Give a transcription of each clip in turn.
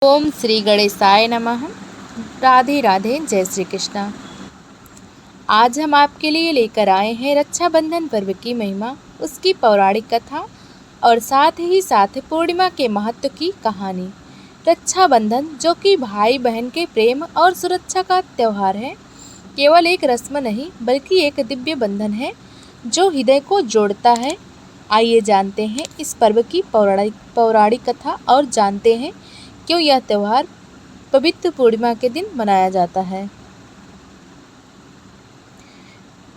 ओम श्री गणेशाय नमः। राधे राधे, जय श्री कृष्णा। आज हम आपके लिए लेकर आए हैं रक्षाबंधन पर्व की महिमा, उसकी पौराणिक कथा और साथ ही साथ पूर्णिमा के महत्व की कहानी। रक्षाबंधन, जो कि भाई बहन के प्रेम और सुरक्षा का त्यौहार है, केवल एक रस्म नहीं बल्कि एक दिव्य बंधन है जो हृदय को जोड़ता है। आइए जानते हैं इस पर्व की पौराणिक कथा और जानते हैं क्यों यह त्यौहार पवित्र पूर्णिमा के दिन मनाया जाता है।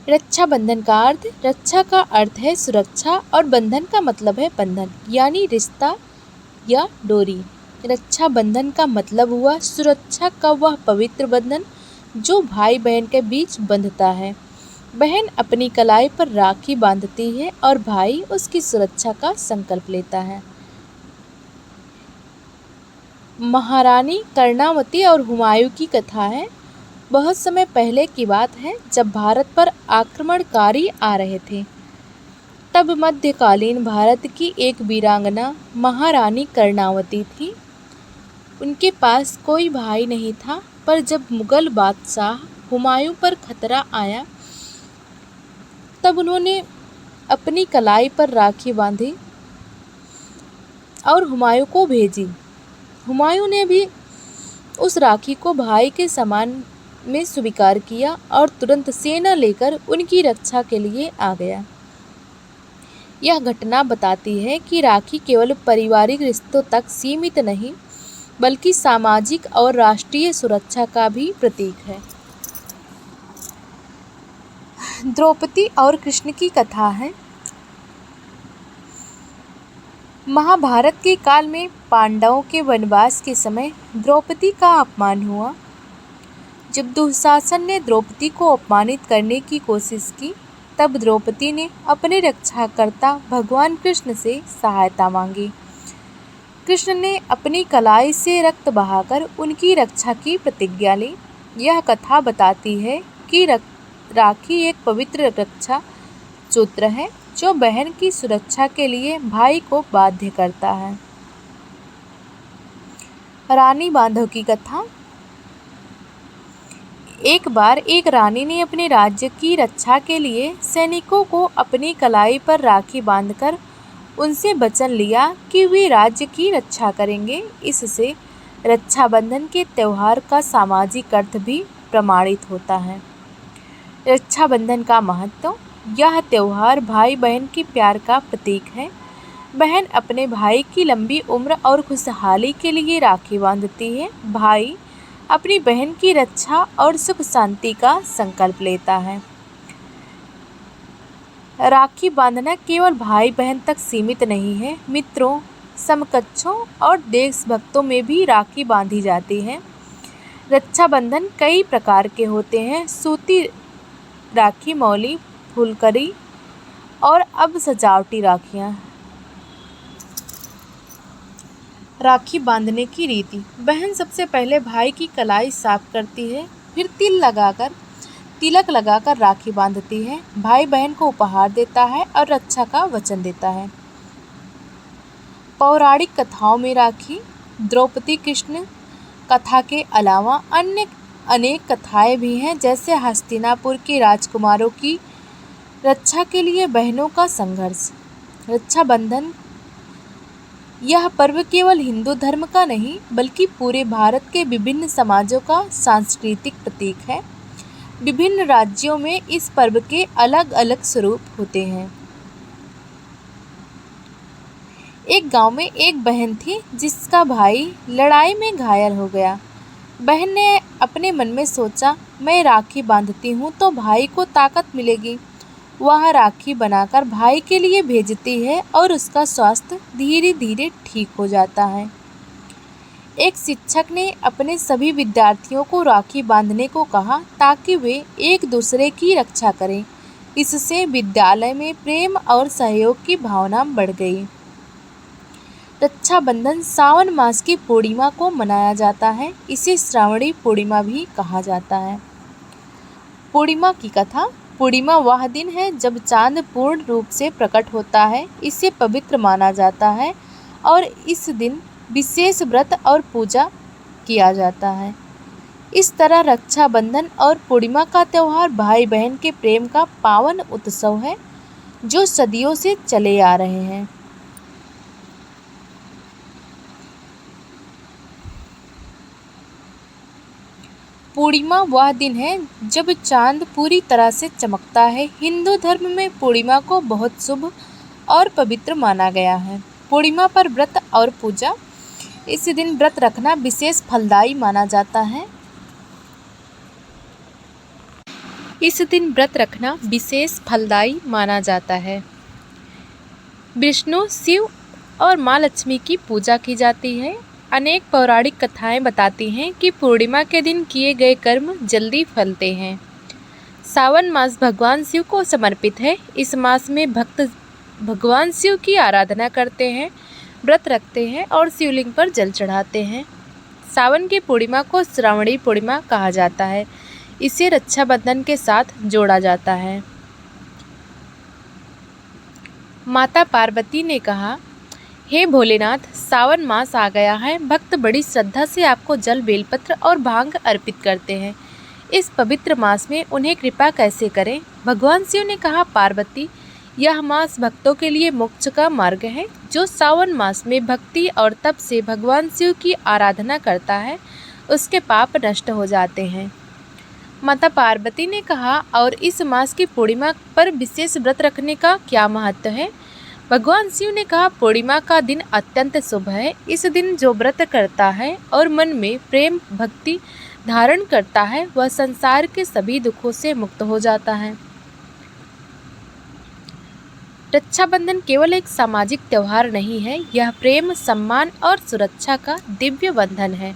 रक्षाबंधन का अर्थ, रक्षा का अर्थ है सुरक्षा और बंधन का मतलब है बंधन यानी रिश्ता या डोरी। रक्षाबंधन का मतलब हुआ सुरक्षा का वह पवित्र बंधन जो भाई बहन के बीच बंधता है। बहन अपनी कलाई पर राखी बांधती है और भाई उसकी सुरक्षा का संकल्प लेता है। महारानी कर्णावती और हुमायूं की कथा है। बहुत समय पहले की बात है, जब भारत पर आक्रमणकारी आ रहे थे। तब मध्यकालीन भारत की एक वीरांगना महारानी कर्णावती थी। उनके पास कोई भाई नहीं था, पर जब मुगल बादशाह हुमायूं पर खतरा आया तब उन्होंने अपनी कलाई पर राखी बांधी और हुमायूं को भेजी। हुमायूं ने भी उस राखी को भाई के समान में स्वीकार किया और तुरंत सेना लेकर उनकी रक्षा के लिए आ गया। यह घटना बताती है कि राखी केवल पारिवारिक रिश्तों तक सीमित नहीं बल्कि सामाजिक और राष्ट्रीय सुरक्षा का भी प्रतीक है। द्रौपदी और कृष्ण की कथा है। महाभारत के काल में पांडवों के वनवास के समय द्रौपदी का अपमान हुआ। जब दुशासन ने द्रौपदी को अपमानित करने की कोशिश की, तब द्रौपदी ने अपने रक्षाकर्ता भगवान कृष्ण से सहायता मांगी। कृष्ण ने अपनी कलाई से रक्त बहाकर उनकी रक्षा की प्रतिज्ञा ली। यह कथा बताती है कि राखी एक पवित्र रक्षा सूत्र है जो बहन की सुरक्षा के लिए भाई को बाध्य करता है। रानी बांधव की कथा। एक बार एक रानी ने अपने राज्य की रक्षा के लिए सैनिकों को अपनी कलाई पर राखी बांधकर उनसे वचन लिया कि वे राज्य की रक्षा करेंगे। इससे रक्षाबंधन के त्यौहार का सामाजिक अर्थ भी प्रमाणित होता है। रक्षाबंधन का महत्व। यह त्यौहार भाई बहन के प्यार का प्रतीक है। बहन अपने भाई की लंबी उम्र और खुशहाली के लिए राखी बांधती है। भाई अपनी बहन की रक्षा और सुख शांति का संकल्प लेता है। राखी बांधना केवल भाई बहन तक सीमित नहीं है, मित्रों, समकक्षों और देशभक्तों में भी राखी बांधी जाती है। रक्षाबंधन कई प्रकार के होते हैं। सूती राखी, मौली, फुलकरी और अब सजावटी राखियाँ। राखी बांधने की रीति। बहन सबसे पहले भाई की कलाई साफ करती है, फिर तिलक लगाकर राखी बांधती है। भाई बहन को उपहार देता है और रक्षा का वचन देता है। पौराणिक कथाओं में राखी। द्रौपदी कृष्ण कथा के अलावा अन्य अनेक कथाएं भी हैं, जैसे हस्तिनापुर के राजकुमारों की रक्षा के लिए बहनों का संघर्ष। रक्षाबंधन। यह पर्व केवल हिंदू धर्म का नहीं बल्कि पूरे भारत के विभिन्न समाजों का सांस्कृतिक प्रतीक है। विभिन्न राज्यों में इस पर्व के अलग अलग स्वरूप होते हैं। एक गांव में एक बहन थी जिसका भाई लड़ाई में घायल हो गया। बहन ने अपने मन में सोचा, मैं राखी बांधती हूँ तो भाई को ताकत मिलेगी। वह राखी बनाकर भाई के लिए भेजती है और उसका स्वास्थ्य धीरे धीरे ठीक हो जाता है। एक शिक्षक ने अपने सभी विद्यार्थियों को राखी बांधने को कहा ताकि वे एक दूसरे की रक्षा करें। इससे विद्यालय में प्रेम और सहयोग की भावना बढ़ गई। रक्षाबंधन सावन मास की पूर्णिमा को मनाया जाता है। इसे श्रावणी पूर्णिमा भी कहा जाता है। पूर्णिमा की कथा। पूर्णिमा वह दिन है जब चांद पूर्ण रूप से प्रकट होता है। इसे पवित्र माना जाता है और इस दिन विशेष व्रत और पूजा किया जाता है। इस तरह रक्षाबंधन और पूर्णिमा का त्यौहार भाई बहन के प्रेम का पावन उत्सव है जो सदियों से चले आ रहे हैं। पूर्णिमा वह दिन है जब चांद पूरी तरह से चमकता है। हिंदू धर्म में पूर्णिमा को बहुत शुभ और पवित्र माना गया है। पूर्णिमा पर व्रत और पूजा। इस दिन व्रत रखना विशेष फलदायी माना जाता है। इस दिन व्रत रखना विशेष फलदायी माना जाता है। विष्णु, शिव और माँ लक्ष्मी की पूजा की जाती है। अनेक पौराणिक कथाएं बताती हैं कि पूर्णिमा के दिन किए गए कर्म जल्दी फलते हैं। सावन मास भगवान शिव को समर्पित है। इस मास में भक्त भगवान शिव की आराधना करते हैं, व्रत रखते हैं और शिवलिंग पर जल चढ़ाते हैं। सावन की पूर्णिमा को श्रावणी पूर्णिमा कहा जाता है। इसे रक्षाबंधन के साथ जोड़ा जाता है। माता पार्वती ने कहा, हे भोलेनाथ, सावन मास आ गया है। भक्त बड़ी श्रद्धा से आपको जल, बेलपत्र और भांग अर्पित करते हैं। इस पवित्र मास में उन्हें कृपा कैसे करें? भगवान शिव ने कहा, पार्वती, यह मास भक्तों के लिए मोक्ष का मार्ग है। जो सावन मास में भक्ति और तप से भगवान शिव की आराधना करता है, उसके पाप नष्ट हो जाते हैं। माता पार्वती ने कहा, और इस मास की पूर्णिमा पर विशेष व्रत रखने का क्या महत्व है? भगवान शिव ने कहा, पूर्णिमा का दिन अत्यंत शुभ है। इस दिन जो व्रत करता है और मन में प्रेम भक्ति धारण करता है, वह संसार के सभी दुखों से मुक्त हो जाता है। रक्षाबंधन केवल एक सामाजिक त्यौहार नहीं है, यह प्रेम, सम्मान और सुरक्षा का दिव्य बंधन है।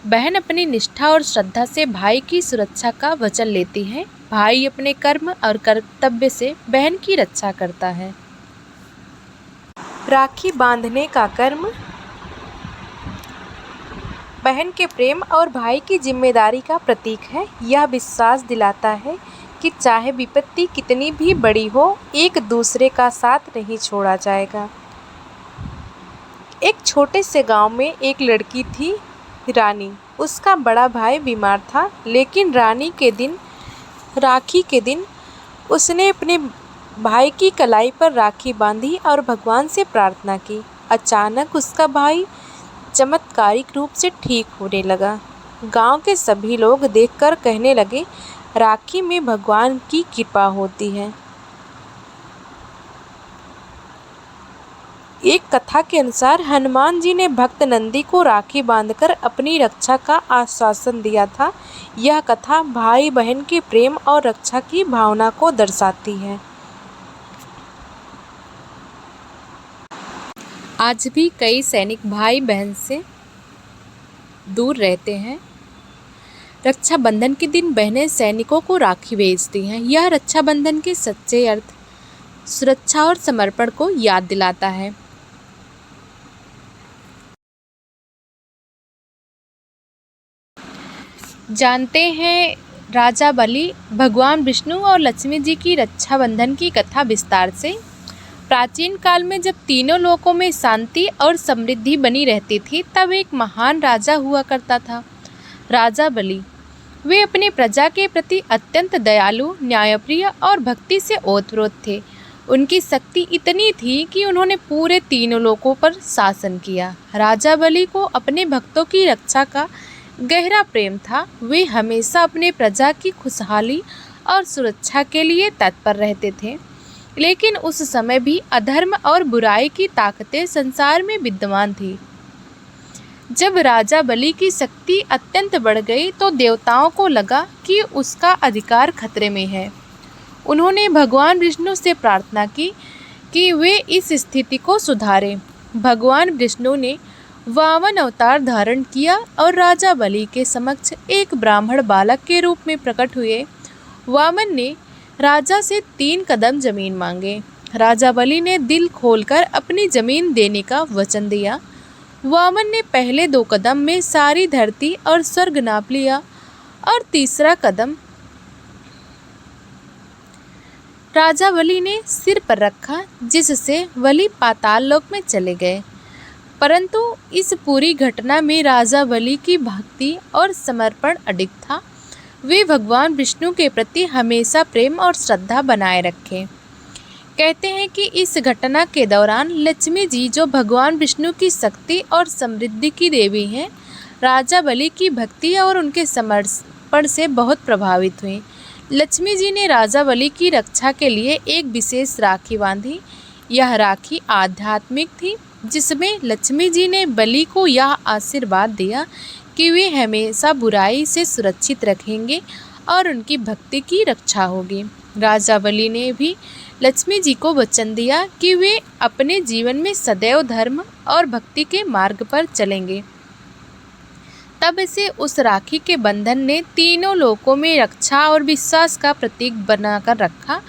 बहन अपनी निष्ठा और श्रद्धा से भाई की सुरक्षा का वचन लेती है। भाई अपने कर्म और कर्तव्य से बहन की रक्षा करता है। राखी बांधने का कर्म बहन के प्रेम और भाई की जिम्मेदारी का प्रतीक है। यह विश्वास दिलाता है कि चाहे विपत्ति कितनी भी बड़ी हो, एक दूसरे का साथ नहीं छोड़ा जाएगा। एक छोटे से गांव में एक लड़की थी, रानी। उसका बड़ा भाई बीमार था, लेकिन राखी के दिन उसने अपने भाई की कलाई पर राखी बांधी और भगवान से प्रार्थना की। अचानक उसका भाई चमत्कारिक रूप से ठीक होने लगा। गांव के सभी लोग देखकर कहने लगे, राखी में भगवान की कृपा होती है। एक कथा के अनुसार हनुमान जी ने भक्त नंदी को राखी बांधकर अपनी रक्षा का आश्वासन दिया था। यह कथा भाई बहन के प्रेम और रक्षा की भावना को दर्शाती है। आज भी कई सैनिक भाई बहन से दूर रहते हैं। रक्षाबंधन के दिन बहनें सैनिकों को राखी भेजती हैं। यह रक्षाबंधन के सच्चे अर्थ, सुरक्षा और समर्पण को याद दिलाता है। जानते हैं राजा बलि, भगवान विष्णु और लक्ष्मी जी की रक्षाबंधन की कथा विस्तार से। प्राचीन काल में जब तीनों लोकों में शांति और समृद्धि बनी रहती थी, तब एक महान राजा हुआ करता था, राजा बलि। वे अपनी प्रजा के प्रति अत्यंत दयालु, न्यायप्रिय और भक्ति से ओतप्रोत थे। उनकी शक्ति इतनी थी कि उन्होंने पूरे तीनों लोकों पर शासन किया। राजा बलि को अपने भक्तों की रक्षा का गहरा प्रेम था। वे हमेशा अपने प्रजा की खुशहाली और सुरक्षा के लिए तत्पर रहते थे। लेकिन उस समय भी अधर्म और बुराई की ताकतें संसार में विद्यमान थी। जब राजा बलि की शक्ति अत्यंत बढ़ गई, तो देवताओं को लगा कि उसका अधिकार खतरे में है। उन्होंने भगवान विष्णु से प्रार्थना की कि वे इस स्थिति को सुधारें। भगवान विष्णु ने वामन अवतार धारण किया और राजा बलि के समक्ष एक ब्राह्मण बालक के रूप में प्रकट हुए। वामन ने राजा से 3 कदम जमीन मांगे। राजा बलि ने दिल खोलकर अपनी जमीन देने का वचन दिया। वामन ने पहले 2 कदम में सारी धरती और स्वर्ग नाप लिया और तीसरा कदम राजा बलि ने सिर पर रखा, जिससे बलि पाताल लोक में चले गए। परंतु इस पूरी घटना में राजा बलि की भक्ति और समर्पण अडिग था। वे भगवान विष्णु के प्रति हमेशा प्रेम और श्रद्धा बनाए रखे। कहते हैं कि इस घटना के दौरान लक्ष्मी जी, जो भगवान विष्णु की शक्ति और समृद्धि की देवी हैं, राजा बलि की भक्ति और उनके समर्पण से बहुत प्रभावित हुई। लक्ष्मी जी ने राजा बलि की रक्षा के लिए एक विशेष राखी बांधी। यह राखी आध्यात्मिक थी, जिसमें लक्ष्मी जी ने बलि को यह आशीर्वाद दिया कि वे हमेशा बुराई से सुरक्षित रखेंगे और उनकी भक्ति की रक्षा होगी। राजा बलि ने भी लक्ष्मी जी को वचन दिया कि वे अपने जीवन में सदैव धर्म और भक्ति के मार्ग पर चलेंगे। तब से उस राखी के बंधन ने तीनों लोकों में रक्षा और विश्वास का प्रतीक बनाकर रखा।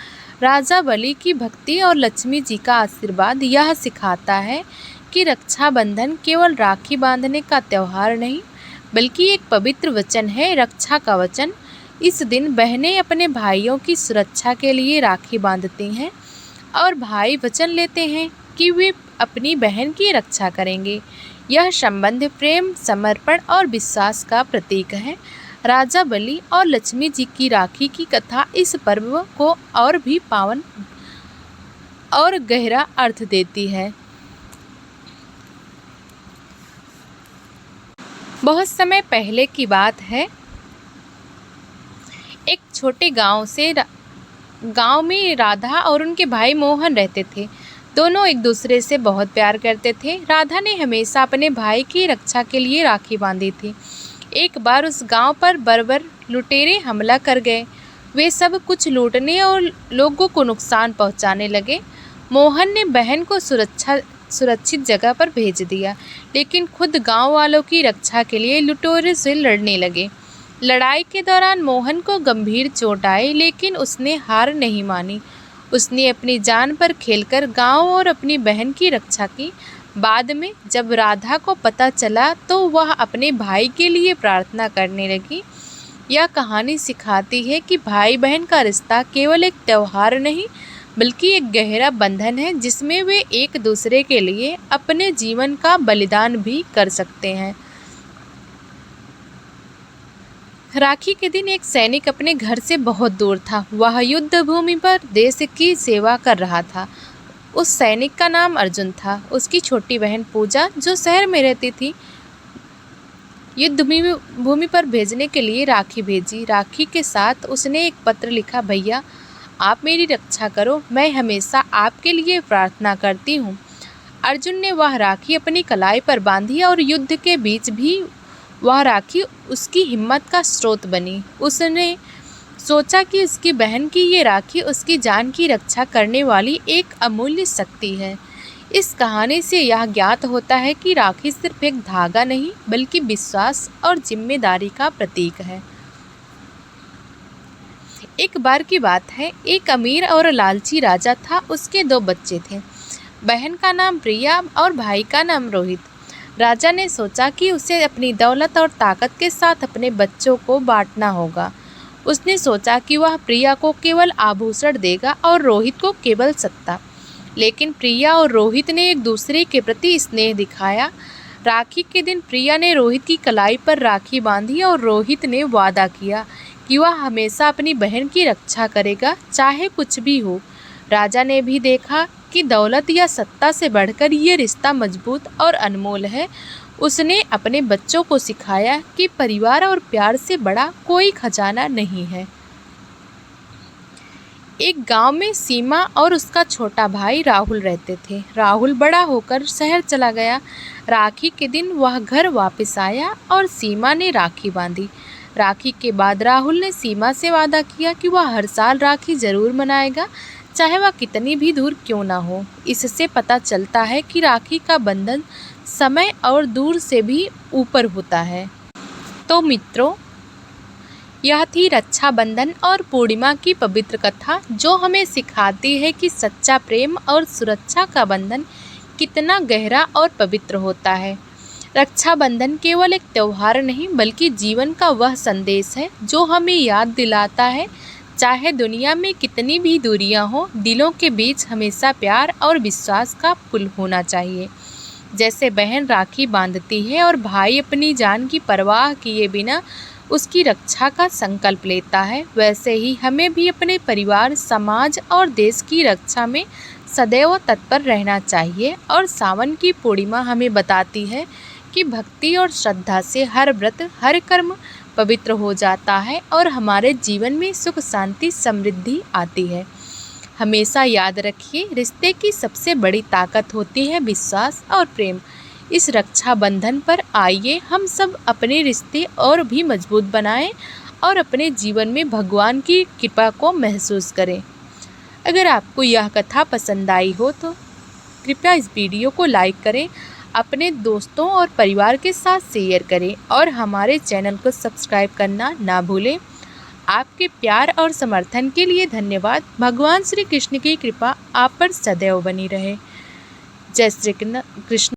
राजा बलि की भक्ति और लक्ष्मी जी का आशीर्वाद यह सिखाता है कि रक्षाबंधन केवल राखी बांधने का त्यौहार नहीं, बल्कि एक पवित्र वचन है, रक्षा का वचन। इस दिन बहनें अपने भाइयों की सुरक्षा के लिए राखी बांधती हैं और भाई वचन लेते हैं कि वे अपनी बहन की रक्षा करेंगे। यह संबंध प्रेम, समर्पण और विश्वास का प्रतीक है। राजा बलि और लक्ष्मी जी की राखी की कथा इस पर्व को और भी पावन और गहरा अर्थ देती है। बहुत समय पहले की बात है। एक छोटे गांव में राधा और उनके भाई मोहन रहते थे। दोनों एक दूसरे से बहुत प्यार करते थे। राधा ने हमेशा अपने भाई की रक्षा के लिए राखी बांधी थी। एक बार उस गांव पर बर्बर लुटेरे हमला कर गए। वे सब कुछ लूटने और लोगों को नुकसान पहुंचाने लगे। मोहन ने बहन को सुरक्षित जगह पर भेज दिया, लेकिन खुद गांव वालों की रक्षा के लिए लुटेरों से लड़ने लगे। लड़ाई के दौरान मोहन को गंभीर चोट आई, लेकिन उसने हार नहीं मानी। उसने अपनी जान पर खेलकर गांव और अपनी बहन की रक्षा की। बाद में जब राधा को पता चला तो वह अपने भाई के लिए प्रार्थना करने लगी। यह कहानी सिखाती है कि भाई बहन का रिश्ता केवल एक त्यौहार नहीं, बल्कि एक गहरा बंधन है, जिसमें वे एक दूसरे के लिए अपने जीवन का बलिदान भी कर सकते हैं। राखी के दिन एक सैनिक अपने घर से बहुत दूर था। वह युद्ध भूमि पर देश की सेवा कर रहा था। उस सैनिक का नाम अर्जुन था। उसकी छोटी बहन पूजा, जो शहर में रहती थी, युद्ध भूमि पर भेजने के लिए राखी भेजी। राखी के साथ उसने एक पत्र लिखा, भैया आप मेरी रक्षा करो, मैं हमेशा आपके लिए प्रार्थना करती हूँ। अर्जुन ने वह राखी अपनी कलाई पर बांधी और युद्ध के बीच भी वह राखी उसकी हिम्मत का स्रोत बनी। उसने सोचा कि उसकी बहन की ये राखी उसकी जान की रक्षा करने वाली एक अमूल्य शक्ति है। इस कहानी से यह ज्ञात होता है कि राखी सिर्फ एक धागा नहीं, बल्कि विश्वास और जिम्मेदारी का प्रतीक है। एक बार की बात है, एक अमीर और लालची राजा था। उसके 2 बच्चे थे। बहन का नाम प्रिया और भाई का नाम रोहित। राजा ने सोचा कि उसे अपनी दौलत और ताकत के साथ अपने बच्चों को बांटना होगा। उसने सोचा कि वह प्रिया को केवल आभूषण देगा और रोहित को केवल सत्ता। लेकिन प्रिया और रोहित ने एक दूसरे के प्रति स्नेह दिखाया। राखी के दिन प्रिया ने रोहित की कलाई पर राखी बांधी और रोहित ने वादा किया कि वह हमेशा अपनी बहन की रक्षा करेगा, चाहे कुछ भी हो। राजा ने भी देखा कि दौलत या सत्ता से बढ़कर ये रिश्ता मजबूत और अनमोल है। उसने अपने बच्चों को सिखाया कि परिवार और प्यार से बड़ा कोई खजाना नहीं है। एक गांव में सीमा और उसका छोटा भाई राहुल रहते थे। राहुल बड़ा होकर शहर चला गया। राखी के दिन वह घर वापस आया और सीमा ने राखी बांधी। राखी के बाद राहुल ने सीमा से वादा किया कि वह हर साल राखी जरूर मनाएगा, चाहे वह कितनी भी दूर क्यों ना हो। इससे पता चलता है कि राखी का बंधन समय और दूर से भी ऊपर होता है। तो मित्रों, यह थी रक्षाबंधन और पूर्णिमा की पवित्र कथा, जो हमें सिखाती है कि सच्चा प्रेम और सुरक्षा का बंधन कितना गहरा और पवित्र होता है। रक्षाबंधन केवल एक त्यौहार नहीं, बल्कि जीवन का वह संदेश है जो हमें याद दिलाता है, चाहे दुनिया में कितनी भी दूरियां हो, दिलों के बीच हमेशा प्यार और विश्वास का पुल होना चाहिए। जैसे बहन राखी बांधती है और भाई अपनी जान की परवाह किए बिना उसकी रक्षा का संकल्प लेता है, वैसे ही हमें भी अपने परिवार, समाज और देश की रक्षा में सदैव तत्पर रहना चाहिए। और सावन की पूर्णिमा हमें बताती है कि भक्ति और श्रद्धा से हर व्रत, हर कर्म पवित्र हो जाता है और हमारे जीवन में सुख, शांति, समृद्धि आती है। हमेशा याद रखिए, रिश्ते की सबसे बड़ी ताकत होती है विश्वास और प्रेम। इस रक्षाबंधन पर आइए हम सब अपने रिश्ते और भी मजबूत बनाएं और अपने जीवन में भगवान की कृपा को महसूस करें। अगर आपको यह कथा पसंद आई हो तो कृपया इस वीडियो को लाइक करें, अपने दोस्तों और परिवार के साथ शेयर करें और हमारे चैनल को सब्सक्राइब करना ना भूलें। आपके प्यार और समर्थन के लिए धन्यवाद। भगवान श्री कृष्ण की कृपा आप पर सदैव बनी रहे। जय श्री कृष्ण।